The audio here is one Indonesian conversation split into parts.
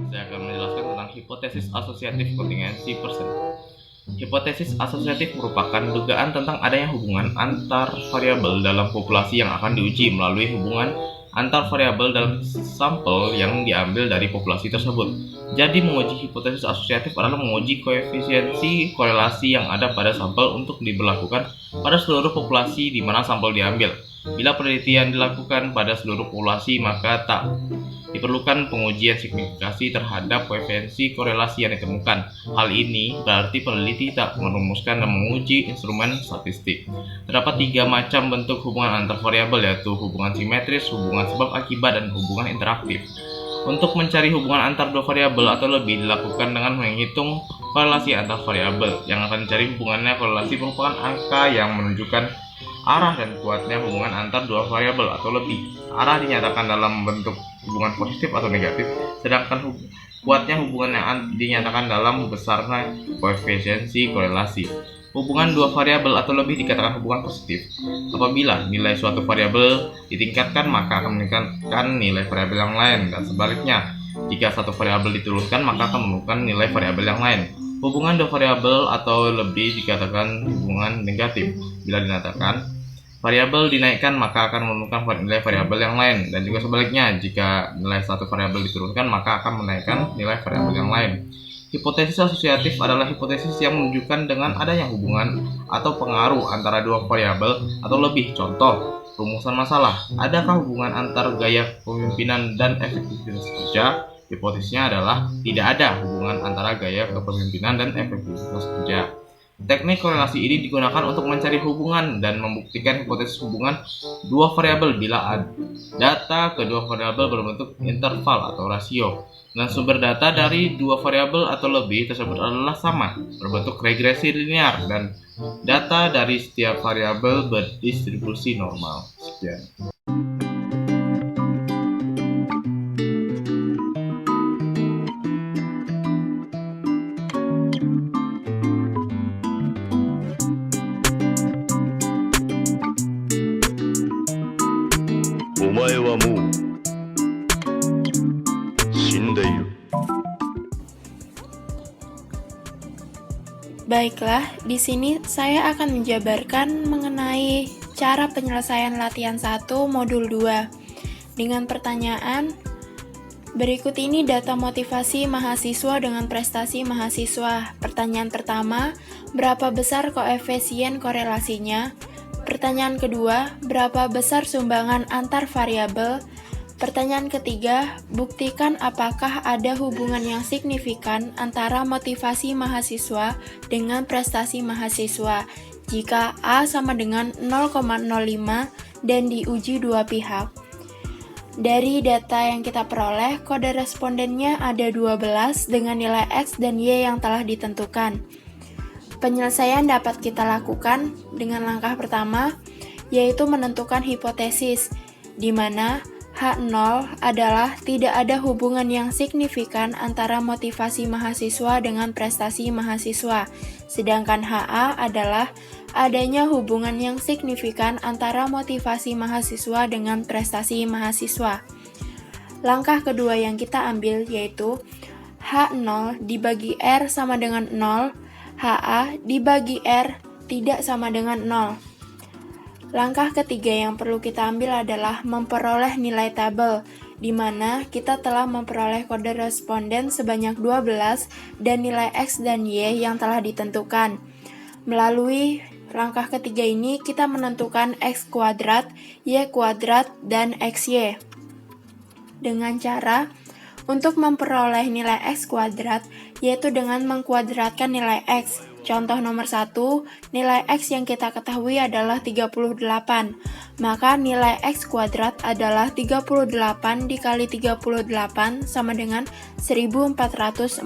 Saya akan menjelaskan tentang hipotesis asosiatif kontingensi persen. Hipotesis asosiatif merupakan dugaan tentang adanya hubungan antar variabel dalam populasi yang akan diuji melalui hubungan antar variabel dalam sampel yang diambil dari populasi tersebut. Jadi, menguji hipotesis asosiatif adalah menguji koefisiensi korelasi yang ada pada sampel untuk diberlakukan pada seluruh populasi di mana sampel diambil. Bila penelitian dilakukan pada seluruh populasi, maka tak diperlukan pengujian signifikasi terhadap koefisiensi korelasi yang ditemukan. Hal ini berarti peneliti tak merumuskan dan menguji instrumen statistik. Terdapat 3 macam bentuk hubungan antar variabel, yaitu hubungan simetris, hubungan sebab akibat, dan hubungan interaktif. Untuk mencari hubungan antar dua variabel atau lebih dilakukan dengan menghitung korelasi antar variabel. Yang akan dicari hubungannya korelasi merupakan angka yang menunjukkan arah dan kuatnya hubungan antar dua variabel atau lebih. Arah dinyatakan dalam bentuk hubungan positif atau negatif, sedangkan kuatnya hubungan yang dinyatakan dalam besarnya koefisiensi korelasi. Hubungan dua variabel atau lebih dikatakan hubungan positif apabila nilai suatu variabel ditingkatkan, maka akan meningkatkan nilai variabel yang lain, dan sebaliknya. Jika satu variabel diturunkan, maka akan menurunkan nilai variabel yang lain. Hubungan dua variabel atau lebih dikatakan hubungan negatif bila dinyatakan variabel dinaikkan, maka akan menurunkan nilai variabel yang lain, dan juga sebaliknya. Jika nilai satu variabel diturunkan, maka akan menaikkan nilai variabel yang lain. Hipotesis asosiatif adalah hipotesis yang menunjukkan dengan adanya hubungan atau pengaruh antara dua variabel atau lebih. Contoh, rumusan masalah. Adakah hubungan antar gaya kepemimpinan dan efektivitas kerja? Hipotesisnya adalah tidak ada hubungan antara gaya kepemimpinan dan efektivitas kerja. Teknik korelasi ini digunakan untuk mencari hubungan dan membuktikan hipotesis hubungan dua variabel bila data kedua variabel berbentuk interval atau rasio, dan sumber data dari dua variabel atau lebih tersebut adalah sama, berbentuk regresi linear, dan data dari setiap variabel berdistribusi normal. Sekian. Baiklah, di sini saya akan menjabarkan mengenai cara penyelesaian latihan 1 modul 2 dengan pertanyaan berikut ini data motivasi mahasiswa dengan prestasi mahasiswa. Pertanyaan pertama, berapa besar koefisien korelasinya? Pertanyaan kedua, berapa besar sumbangan antar variabel? Pertanyaan ketiga, buktikan apakah ada hubungan yang signifikan antara motivasi mahasiswa dengan prestasi mahasiswa jika A sama dengan 0,05 dan diuji dua pihak. Dari data yang kita peroleh, kode respondennya ada 12 dengan nilai X dan Y yang telah ditentukan. Penyelesaian dapat kita lakukan dengan langkah pertama, yaitu menentukan hipotesis, di mana H0 adalah tidak ada hubungan yang signifikan antara motivasi mahasiswa dengan prestasi mahasiswa, sedangkan HA adalah adanya hubungan yang signifikan antara motivasi mahasiswa dengan prestasi mahasiswa. Langkah kedua yang kita ambil yaitu H0 dibagi R sama dengan 0, HA dibagi R tidak sama dengan 0. Langkah ketiga yang perlu kita ambil adalah memperoleh nilai tabel, di mana kita telah memperoleh kode responden sebanyak 12 dan nilai X dan Y yang telah ditentukan. Melalui langkah ketiga ini, kita menentukan X kuadrat, Y kuadrat, dan XY. Dengan cara untuk memperoleh nilai X kuadrat, yaitu dengan mengkuadratkan nilai X. Contoh nomor 1, nilai X yang kita ketahui adalah 38, maka nilai X kuadrat adalah 38 dikali 38 sama dengan 1444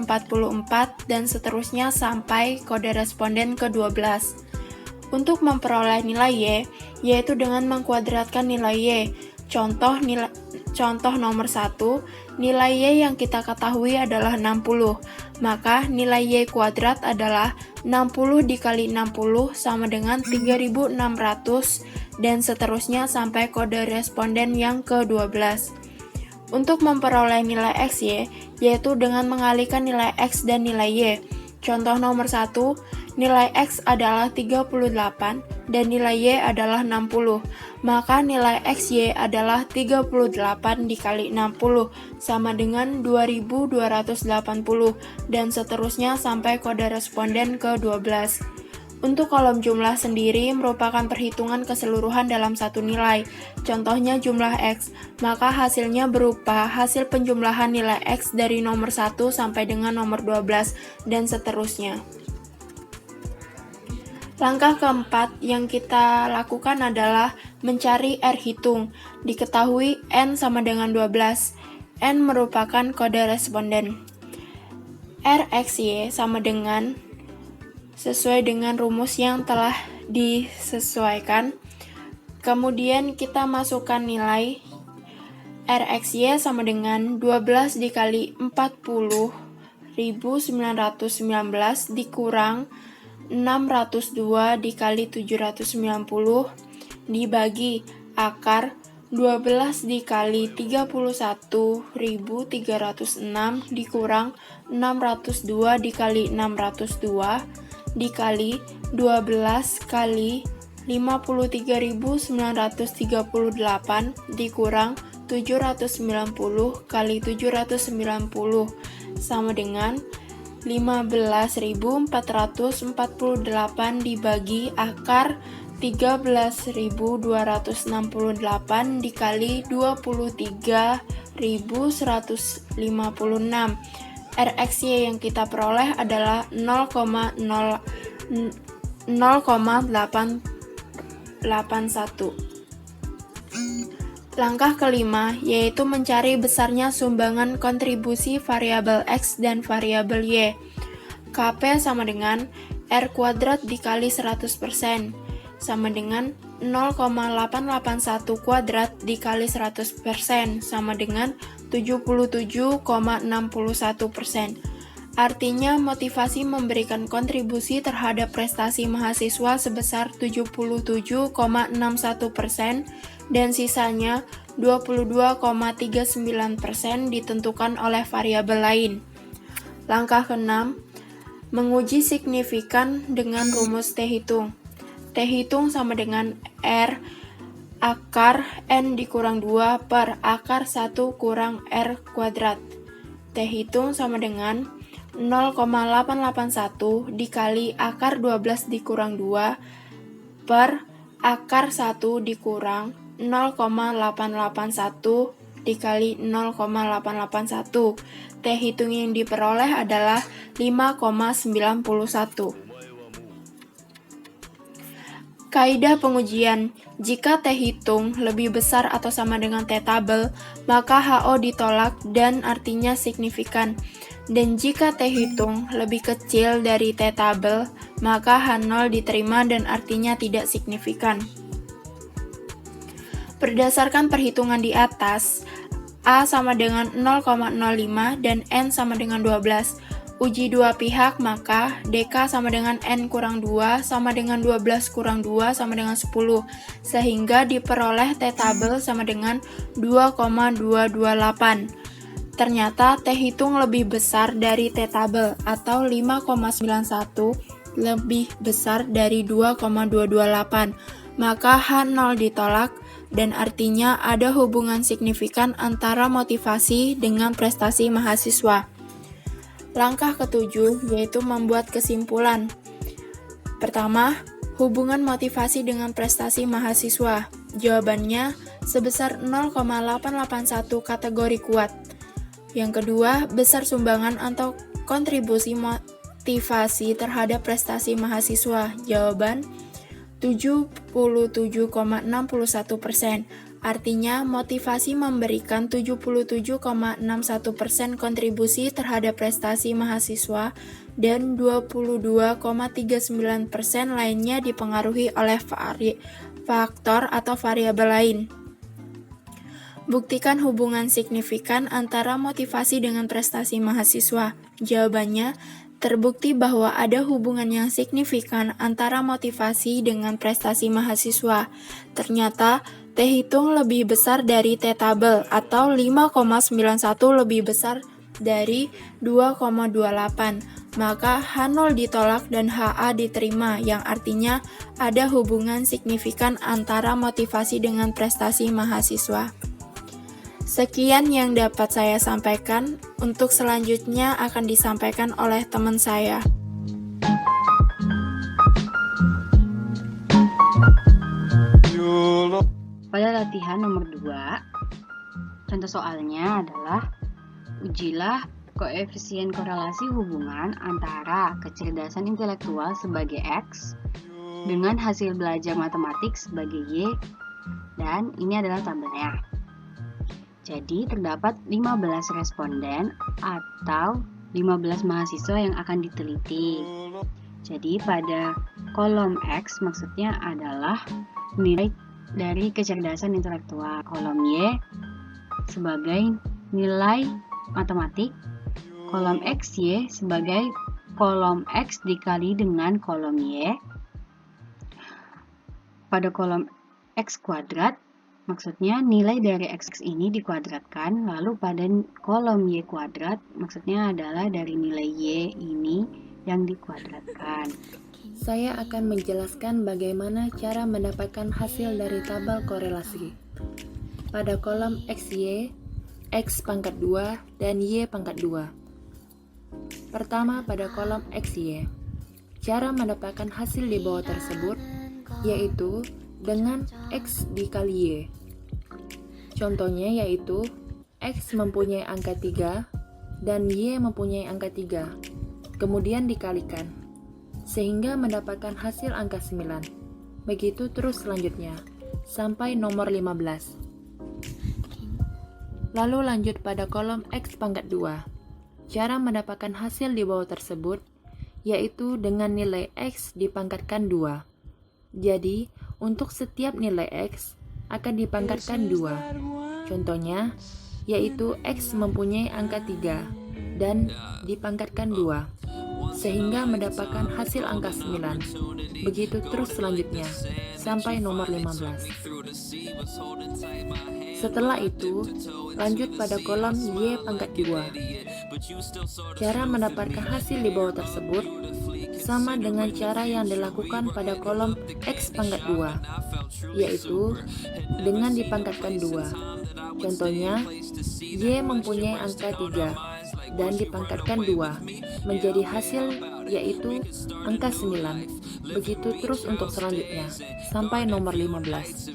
dan seterusnya sampai kode responden ke-12. Untuk memperoleh nilai Y, yaitu dengan mengkuadratkan nilai Y. Contoh nomor 1, nilai Y yang kita ketahui adalah 60, maka nilai Y kuadrat adalah 60 dikali 60 sama dengan 3600 dan seterusnya sampai kode responden yang ke-12. untuk memperoleh nilai XY, yaitu dengan mengalihkan nilai X dan nilai Y. Contoh nomor 1, nilai X adalah 38 dan nilai Y adalah 60. Maka nilai XY adalah 38 dikali 60 sama dengan 2280 dan seterusnya sampai kode responden ke-12. Untuk kolom jumlah sendiri merupakan perhitungan keseluruhan dalam satu nilai. Contohnya jumlah X, maka hasilnya berupa hasil penjumlahan nilai X dari nomor 1 sampai dengan nomor 12 dan seterusnya. Langkah keempat yang kita lakukan adalah mencari R hitung. Diketahui N sama dengan 12. N merupakan kode responden. RXY sama dengan sesuai dengan rumus yang telah disesuaikan. Kemudian kita masukkan nilai RXY sama dengan 12 dikali 40.919 dikurang 602 dikali 790 dibagi akar 12 dikali 31.306 dikurang 602 dikali 602 dikali 12 kali 53.938 dikurang 790 kali 790 sama dengan 15.448 dibagi akar 13.268 dikali 23.156. RXY yang kita peroleh adalah 0,881. Langkah kelima yaitu mencari besarnya sumbangan kontribusi variabel X dan variabel Y. KP sama dengan R kuadrat dikali 100% sama dengan 0,881 kuadrat dikali 100% sama dengan 77,61%. Artinya motivasi memberikan kontribusi terhadap prestasi mahasiswa sebesar 77,61% dan sisanya 22,39% ditentukan oleh variabel lain. Langkah keenam, menguji signifikan dengan rumus T hitung. T hitung sama dengan R akar N dikurang 2 per akar 1 kurang R kuadrat. T hitung sama dengan 0,881 dikali akar 12 dikurang 2 per akar 1 dikurang 0,881 dikali 0,881. T hitung yang diperoleh adalah 5,91. Kaidah pengujian, jika T hitung lebih besar atau sama dengan T tabel, maka HO ditolak dan artinya signifikan. Dan jika T hitung lebih kecil dari T tabel, maka H0 diterima dan artinya tidak signifikan. Berdasarkan perhitungan di atas, A sama dengan 0,05 dan N sama dengan 12. Uji dua pihak, maka DK sama dengan N kurang 2 sama dengan 12 kurang 2 sama dengan 10, sehingga diperoleh T tabel sama dengan 2,228. Ternyata T hitung lebih besar dari T tabel atau 5,91 lebih besar dari 2,228, maka H0 ditolak dan artinya ada hubungan signifikan antara motivasi dengan prestasi mahasiswa. Langkah ketujuh yaitu membuat kesimpulan. Pertama, hubungan motivasi dengan prestasi mahasiswa. Jawabannya sebesar 0,881 kategori kuat. Yang kedua, besar sumbangan atau kontribusi motivasi terhadap prestasi mahasiswa. Jawaban 77,61%. Artinya, motivasi memberikan 77,61% kontribusi terhadap prestasi mahasiswa dan 22,39% lainnya dipengaruhi oleh faktor atau variabel lain. Buktikan hubungan signifikan antara motivasi dengan prestasi mahasiswa. Jawabannya, terbukti bahwa ada hubungan yang signifikan antara motivasi dengan prestasi mahasiswa. Ternyata, T hitung lebih besar dari T tabel atau 5,91 lebih besar dari 2,28, maka H0 ditolak dan HA diterima, yang artinya ada hubungan signifikan antara motivasi dengan prestasi mahasiswa. Sekian yang dapat saya sampaikan. Untuk selanjutnya akan disampaikan oleh teman saya. Pada latihan nomor 2, contoh soalnya adalah ujilah koefisien korelasi hubungan antara kecerdasan intelektual sebagai X dengan hasil belajar matematik sebagai Y, dan ini adalah tabelnya. Jadi terdapat 15 responden atau 15 mahasiswa yang akan diteliti. Jadi pada kolom X maksudnya adalah nilai dari kecerdasan intelektual, kolom Y sebagai nilai matematik, kolom XY sebagai kolom X dikali dengan kolom Y. Pada kolom X kuadrat maksudnya nilai dari X ini dikuadratkan, lalu pada kolom Y kuadrat maksudnya adalah dari nilai Y ini yang dikuadratkan. Saya akan menjelaskan bagaimana cara mendapatkan hasil dari tabel korelasi. Pada kolom XY, X pangkat 2 dan Y pangkat 2. Pertama pada kolom XY. Cara mendapatkan hasil di bawah tersebut yaitu dengan X dikali Y. Contohnya yaitu X mempunyai angka 3 dan Y mempunyai angka 3. Kemudian dikalikan, sehingga mendapatkan hasil angka 9. Begitu terus selanjutnya, sampai nomor 15. Lalu lanjut pada kolom X pangkat 2. Cara mendapatkan hasil di bawah tersebut, yaitu dengan nilai X dipangkatkan 2. Jadi, untuk setiap nilai X akan dipangkatkan 2. Contohnya, yaitu X mempunyai angka 3 dan dipangkatkan 2. Sehingga mendapatkan hasil angka 9. Begitu terus selanjutnya, sampai nomor 15. Setelah itu, lanjut pada kolom Y pangkat 2. Cara mendapatkan hasil di bawah tersebut sama dengan cara yang dilakukan pada kolom X pangkat 2, yaitu dengan dipangkatkan 2. Contohnya, Y mempunyai angka 3 dan dipangkatkan 2 menjadi hasil yaitu angka 9. Begitu terus untuk selanjutnya sampai nomor 15.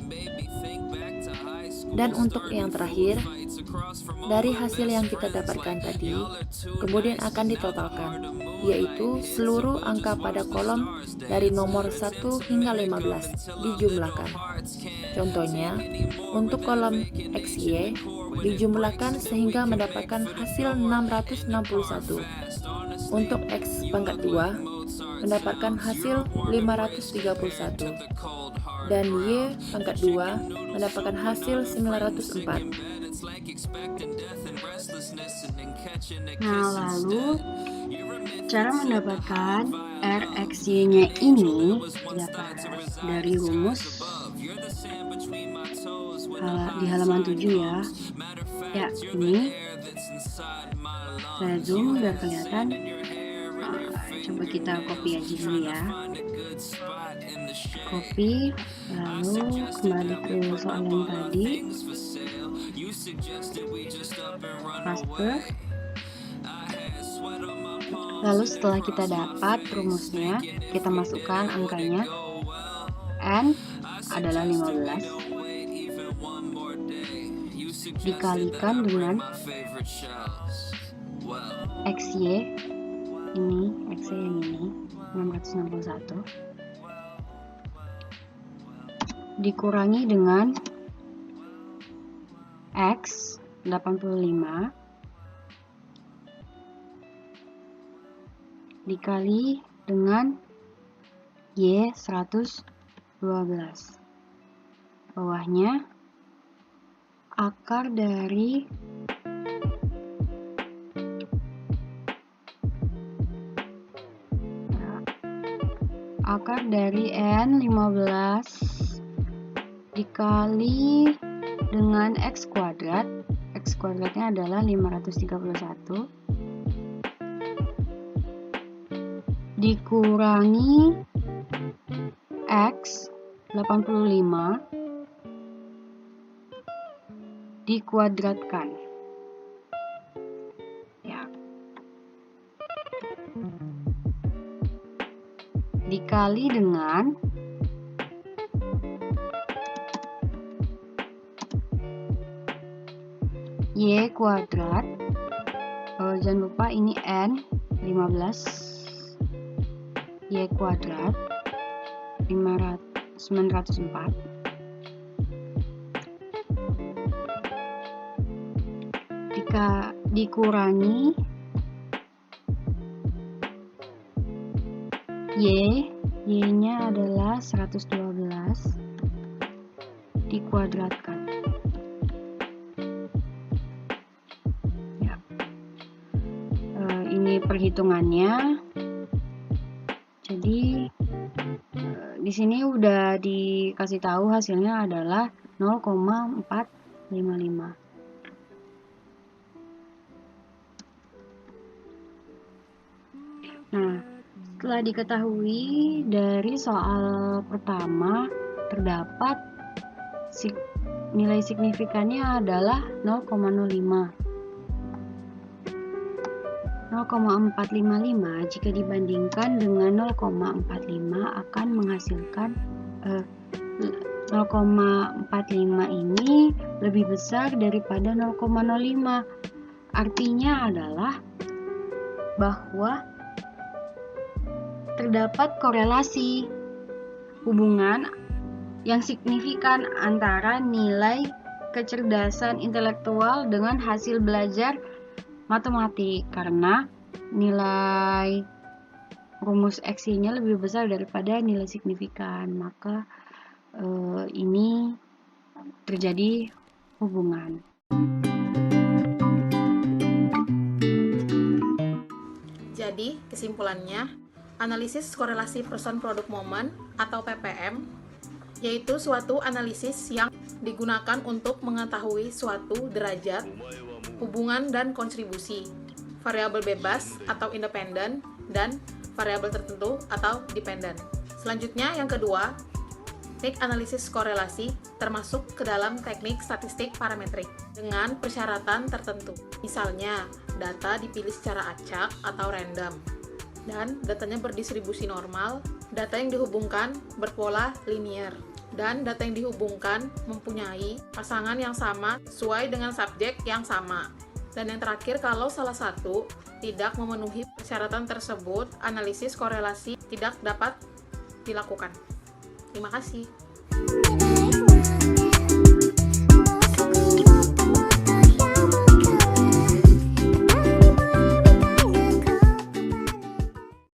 Dan untuk yang terakhir, dari hasil yang kita dapatkan tadi kemudian akan ditotalkan, yaitu seluruh angka pada kolom dari nomor 1 hingga 15 dijumlahkan. Contohnya, untuk kolom XY dijumlahkan sehingga mendapatkan hasil 661. Untuk X pangkat 2 mendapatkan hasil 531 dan Y pangkat 2 mendapatkan hasil 904. Nah, lalu cara mendapatkan RXY-nya ini dapat dari rumus di halaman 7 ya. Ya, ini saya zoom biar kelihatan. Coba kita copy aja dulu ya. Copy, lalu kembali ke soal yang tadi. Paste. Lalu setelah kita dapat rumusnya, kita masukkan angkanya. N adalah 15 dikalikan dengan XY ini, XY yang ini 661 dikurangi dengan X 85 dikali dengan Y 112. Bawahnya akar dari N 15 dikali dengan X kuadrat. X kuadratnya adalah 531 dikurangi X 85 dikuadratkan. Ya. Dikali dengan Y kuadrat. Jangan lupa ini N 15 Y kuadrat 904 dikurangi Y-nya adalah 112 dikuadratkan. Ya. Ini perhitungannya. Jadi di sini udah dikasih tahu hasilnya adalah 0,455. Nah, setelah diketahui dari soal pertama terdapat nilai signifikannya adalah 0,05. 0,455 jika dibandingkan dengan 0,45 akan menghasilkan 0,45 ini lebih besar daripada 0,05. Artinya adalah bahwa terdapat korelasi hubungan yang signifikan antara nilai kecerdasan intelektual dengan hasil belajar matematik, karena nilai rumus X-nya lebih besar daripada nilai signifikan, maka ini terjadi hubungan. Jadi, kesimpulannya, analisis korelasi person product moment atau PPM yaitu suatu analisis yang digunakan untuk mengetahui suatu derajat, hubungan dan kontribusi, variabel bebas atau independen, dan variabel tertentu atau dependen. Selanjutnya, yang kedua, teknik analisis korelasi termasuk ke dalam teknik statistik parametrik dengan persyaratan tertentu. Misalnya, data dipilih secara acak atau random, dan datanya berdistribusi normal, data yang dihubungkan berpola linier, dan data yang dihubungkan mempunyai pasangan yang sama sesuai dengan subjek yang sama. Dan yang terakhir, kalau salah satu tidak memenuhi persyaratan tersebut, analisis korelasi tidak dapat dilakukan. Terima kasih.